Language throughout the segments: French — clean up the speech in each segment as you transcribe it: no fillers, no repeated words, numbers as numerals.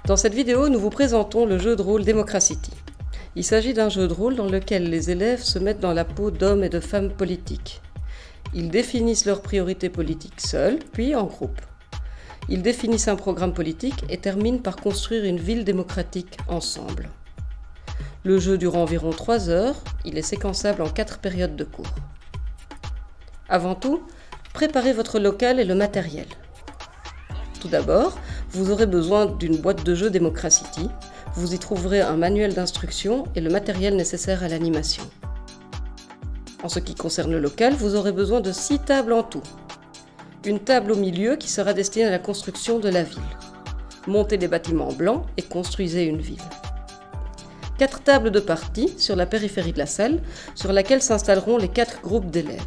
Dans cette vidéo, nous vous présentons le jeu de rôle Democracity. Il s'agit d'un jeu de rôle dans lequel les élèves se mettent dans la peau d'hommes et de femmes politiques. Ils définissent leurs priorités politiques seuls, puis en groupe. Ils définissent un programme politique et terminent par construire une ville démocratique ensemble. Le jeu dure environ 3 heures, il est séquençable en 4 périodes de cours. Avant tout, préparez votre local et le matériel. Tout d'abord, vous aurez besoin d'une boîte de jeu Democracity. Vous y trouverez un manuel d'instruction et le matériel nécessaire à l'animation. En ce qui concerne le local, vous aurez besoin de 6 tables en tout. Une table au milieu qui sera destinée à la construction de la ville. Montez des bâtiments blancs et construisez une ville. 4 tables de partie sur la périphérie de la salle, sur laquelle s'installeront les 4 groupes d'élèves.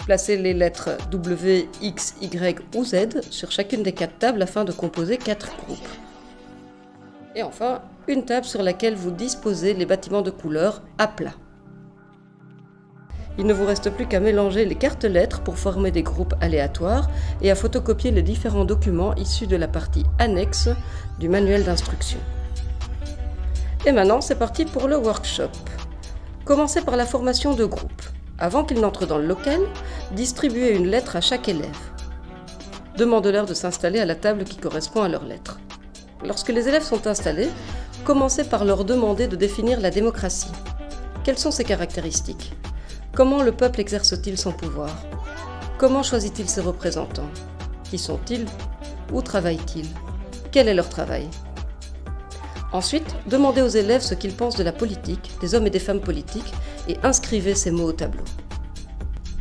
Placez les lettres W, X, Y ou Z sur chacune des 4 tables afin de composer 4 groupes. Et enfin, une table sur laquelle vous disposez les bâtiments de couleur à plat. Il ne vous reste plus qu'à mélanger les cartes lettres pour former des groupes aléatoires et à photocopier les différents documents issus de la partie annexe du manuel d'instruction. Et maintenant, c'est parti pour le workshop. Commencez par la formation de groupes. Avant qu'ils n'entrent dans le local, distribuez une lettre à chaque élève. Demandez-leur de s'installer à la table qui correspond à leur lettre. Lorsque les élèves sont installés, commencez par leur demander de définir la démocratie. Quelles sont ses caractéristiques ? Comment le peuple exerce-t-il son pouvoir ? Comment choisit-il ses représentants ? Qui sont-ils ? Où travaillent-ils ? Quel est leur travail ? Ensuite, demandez aux élèves ce qu'ils pensent de la politique, des hommes et des femmes politiques, et inscrivez ces mots au tableau.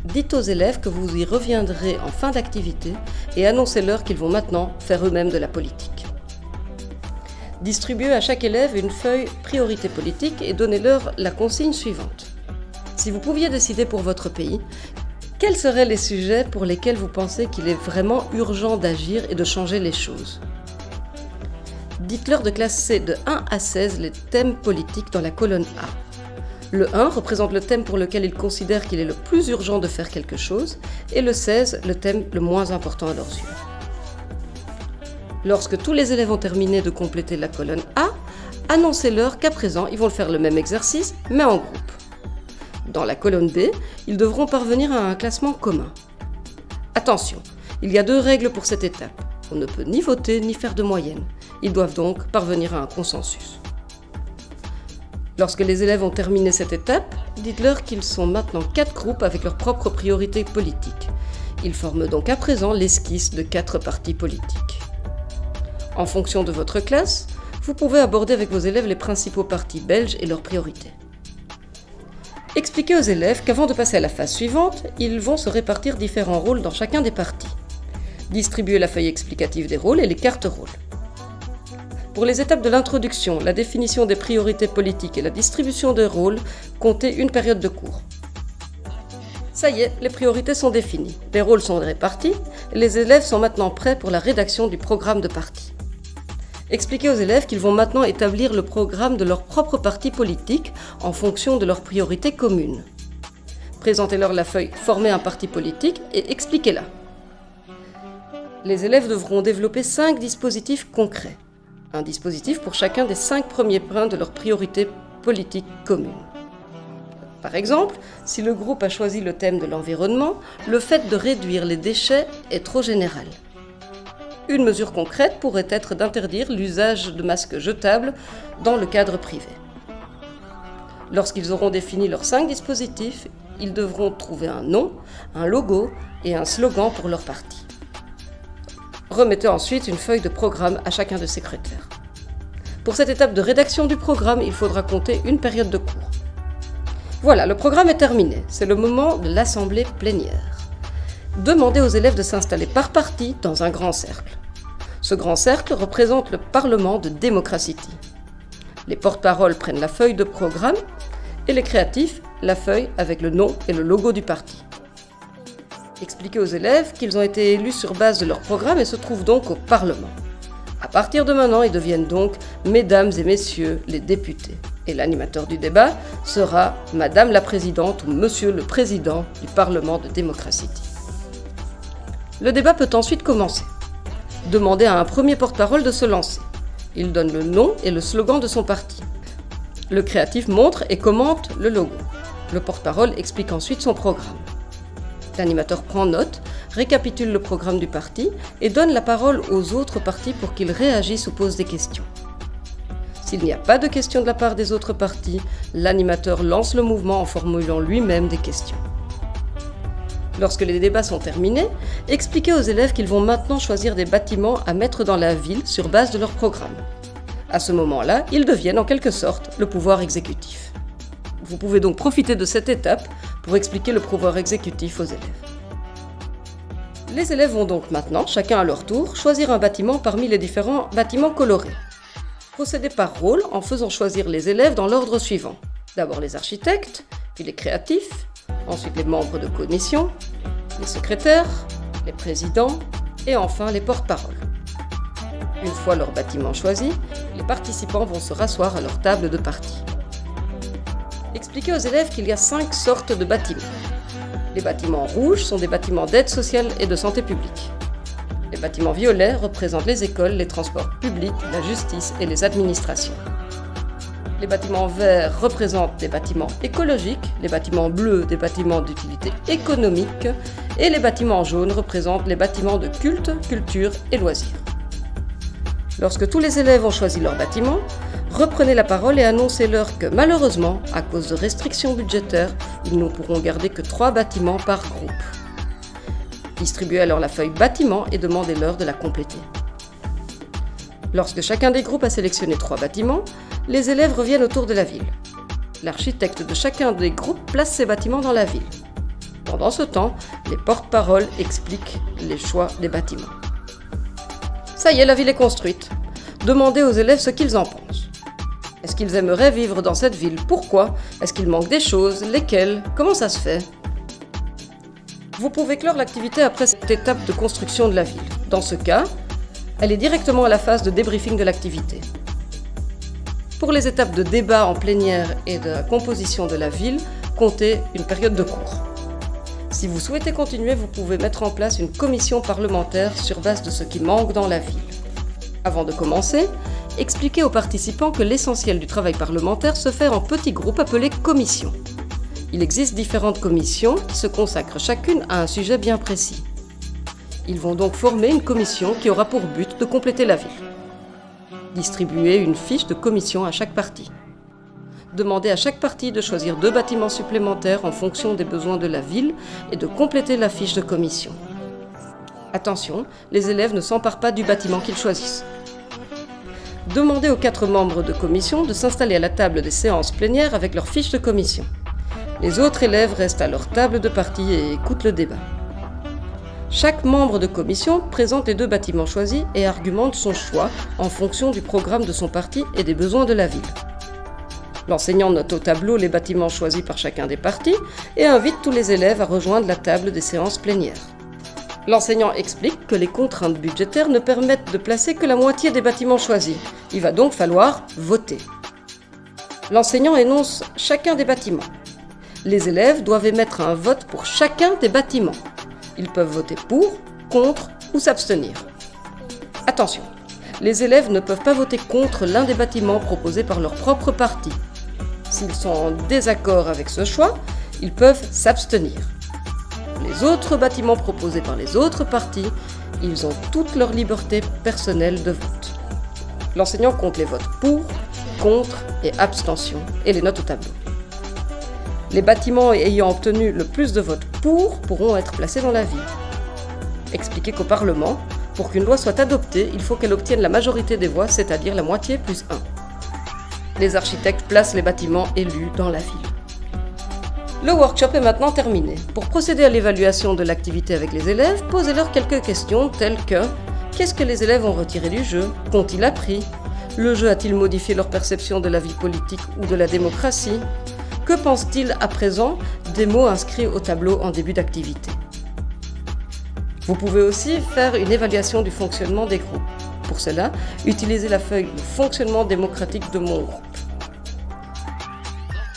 Dites aux élèves que vous y reviendrez en fin d'activité et annoncez-leur qu'ils vont maintenant faire eux-mêmes de la politique. Distribuez à chaque élève une feuille priorité politique et donnez-leur la consigne suivante. Si vous pouviez décider pour votre pays, quels seraient les sujets pour lesquels vous pensez qu'il est vraiment urgent d'agir et de changer les choses ? Dites-leur de classer de 1 à 16 les thèmes politiques dans la colonne A. Le 1 représente le thème pour lequel ils considèrent qu'il est le plus urgent de faire quelque chose, et le 16, le thème le moins important à leurs yeux. Lorsque tous les élèves ont terminé de compléter la colonne A, annoncez-leur qu'à présent, ils vont faire le même exercice, mais en groupe. Dans la colonne B, ils devront parvenir à un classement commun. Attention, il y a 2 règles pour cette étape. On ne peut ni voter ni faire de moyenne. Ils doivent donc parvenir à un consensus. Lorsque les élèves ont terminé cette étape, dites-leur qu'ils sont maintenant 4 groupes avec leurs propres priorités politiques. Ils forment donc à présent l'esquisse de 4 partis politiques. En fonction de votre classe, vous pouvez aborder avec vos élèves les principaux partis belges et leurs priorités. Expliquez aux élèves qu'avant de passer à la phase suivante, ils vont se répartir différents rôles dans chacun des partis. Distribuez la feuille explicative des rôles et les cartes rôles. Pour les étapes de l'introduction, la définition des priorités politiques et la distribution des rôles, comptez une période de cours. Ça y est, les priorités sont définies, les rôles sont répartis, et les élèves sont maintenant prêts pour la rédaction du programme de parti. Expliquez aux élèves qu'ils vont maintenant établir le programme de leur propre parti politique en fonction de leurs priorités communes. Présentez-leur la feuille « Former un parti politique » et expliquez-la. Les élèves devront développer 5 dispositifs concrets. Un dispositif pour chacun des 5 premiers points de leur priorité politique commune. Par exemple, si le groupe a choisi le thème de l'environnement, le fait de réduire les déchets est trop général. Une mesure concrète pourrait être d'interdire l'usage de masques jetables dans le cadre privé. Lorsqu'ils auront défini leurs 5 dispositifs, ils devront trouver un nom, un logo et un slogan pour leur parti. Remettez ensuite une feuille de programme à chacun de secrétaires. Pour cette étape de rédaction du programme, il faudra compter une période de cours. Voilà, le programme est terminé. C'est le moment de l'assemblée plénière. Demandez aux élèves de s'installer par partie dans un grand cercle. Ce grand cercle représente le Parlement de Democracity. Les porte-paroles prennent la feuille de programme et les créatifs la feuille avec le nom et le logo du parti. Expliquez aux élèves qu'ils ont été élus sur base de leur programme et se trouvent donc au Parlement. À partir de maintenant, ils deviennent donc Mesdames et Messieurs les députés. Et l'animateur du débat sera Madame la Présidente ou Monsieur le Président du Parlement de Democracity. Le débat peut ensuite commencer. Demandez à un premier porte-parole de se lancer. Il donne le nom et le slogan de son parti. Le créatif montre et commente le logo. Le porte-parole explique ensuite son programme. L'animateur prend note, récapitule le programme du parti et donne la parole aux autres partis pour qu'ils réagissent ou posent des questions. S'il n'y a pas de questions de la part des autres partis, l'animateur lance le mouvement en formulant lui-même des questions. Lorsque les débats sont terminés, expliquez aux élèves qu'ils vont maintenant choisir des bâtiments à mettre dans la ville sur base de leur programme. À ce moment-là, ils deviennent en quelque sorte le pouvoir exécutif. Vous pouvez donc profiter de cette étape pour expliquer le pouvoir exécutif aux élèves. Les élèves vont donc maintenant, chacun à leur tour, choisir un bâtiment parmi les différents bâtiments colorés. Procédez par rôle en faisant choisir les élèves dans l'ordre suivant. D'abord les architectes, puis les créatifs, ensuite les membres de commission, les secrétaires, les présidents et enfin les porte-paroles. Une fois leur bâtiment choisi, les participants vont se rasseoir à leur table de partie. Expliquez aux élèves qu'il y a 5 sortes de bâtiments. Les bâtiments rouges sont des bâtiments d'aide sociale et de santé publique. Les bâtiments violets représentent les écoles, les transports publics, la justice et les administrations. Les bâtiments verts représentent des bâtiments écologiques, les bâtiments bleus des bâtiments d'utilité économique et les bâtiments jaunes représentent les bâtiments de culte, culture et loisirs. Lorsque tous les élèves ont choisi leur bâtiment, reprenez la parole et annoncez-leur que malheureusement, à cause de restrictions budgétaires, ils ne pourront garder que 3 bâtiments par groupe. Distribuez alors la feuille bâtiment et demandez-leur de la compléter. Lorsque chacun des groupes a sélectionné 3 bâtiments, les élèves reviennent autour de la ville. L'architecte de chacun des groupes place ses bâtiments dans la ville. Pendant ce temps, les porte-paroles expliquent les choix des bâtiments. Ça y est, la ville est construite. Demandez aux élèves ce qu'ils en pensent. Est-ce qu'ils aimeraient vivre dans cette ville? Pourquoi? Est-ce qu'il manque des choses? Lesquelles? Comment ça se fait? Vous pouvez clore l'activité après cette étape de construction de la ville. Dans ce cas, elle est directement à la phase de débriefing de l'activité. Pour les étapes de débat en plénière et de la composition de la ville, comptez une période de cours. Si vous souhaitez continuer, vous pouvez mettre en place une commission parlementaire sur base de ce qui manque dans la ville. Avant de commencer, expliquez aux participants que l'essentiel du travail parlementaire se fait en petits groupes appelés commissions. Il existe différentes commissions qui se consacrent chacune à un sujet bien précis. Ils vont donc former une commission qui aura pour but de compléter la ville. Distribuez une fiche de commission à chaque partie. Demandez à chaque partie de choisir 2 bâtiments supplémentaires en fonction des besoins de la ville et de compléter la fiche de commission. Attention, les élèves ne s'emparent pas du bâtiment qu'ils choisissent. Demandez aux 4 membres de commission de s'installer à la table des séances plénières avec leur fiche de commission. Les autres élèves restent à leur table de partie et écoutent le débat. Chaque membre de commission présente les 2 bâtiments choisis et argumente son choix en fonction du programme de son parti et des besoins de la ville. L'enseignant note au tableau les bâtiments choisis par chacun des partis et invite tous les élèves à rejoindre la table des séances plénières. L'enseignant explique que les contraintes budgétaires ne permettent de placer que la moitié des bâtiments choisis. Il va donc falloir voter. L'enseignant énonce chacun des bâtiments. Les élèves doivent émettre un vote pour chacun des bâtiments. Ils peuvent voter pour, contre ou s'abstenir. Attention, les élèves ne peuvent pas voter contre l'un des bâtiments proposés par leur propre parti. S'ils sont en désaccord avec ce choix, ils peuvent s'abstenir. Les autres bâtiments proposés par les autres partis, ils ont toute leur liberté personnelle de vote. L'enseignant compte les votes pour, contre et abstention et les note au tableau. Les bâtiments ayant obtenu le plus de votes pour pourront être placés dans la ville. Expliquez qu'au Parlement, pour qu'une loi soit adoptée, il faut qu'elle obtienne la majorité des voix, c'est-à-dire la moitié plus 1. Les architectes placent les bâtiments élus dans la ville. Le workshop est maintenant terminé. Pour procéder à l'évaluation de l'activité avec les élèves, posez-leur quelques questions telles que: qu'est-ce que les élèves ont retiré du jeu? Qu'ont-ils appris? Le jeu a-t-il modifié leur perception de la vie politique ou de la démocratie? Que pensent-ils à présent des mots inscrits au tableau en début d'activité? Vous pouvez aussi faire une évaluation du fonctionnement des groupes. Pour cela, utilisez la feuille de fonctionnement démocratique de mon groupe.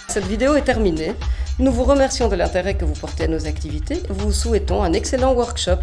Cette vidéo est terminée. Nous vous remercions de l'intérêt que vous portez à nos activités. Vous souhaitons un excellent workshop.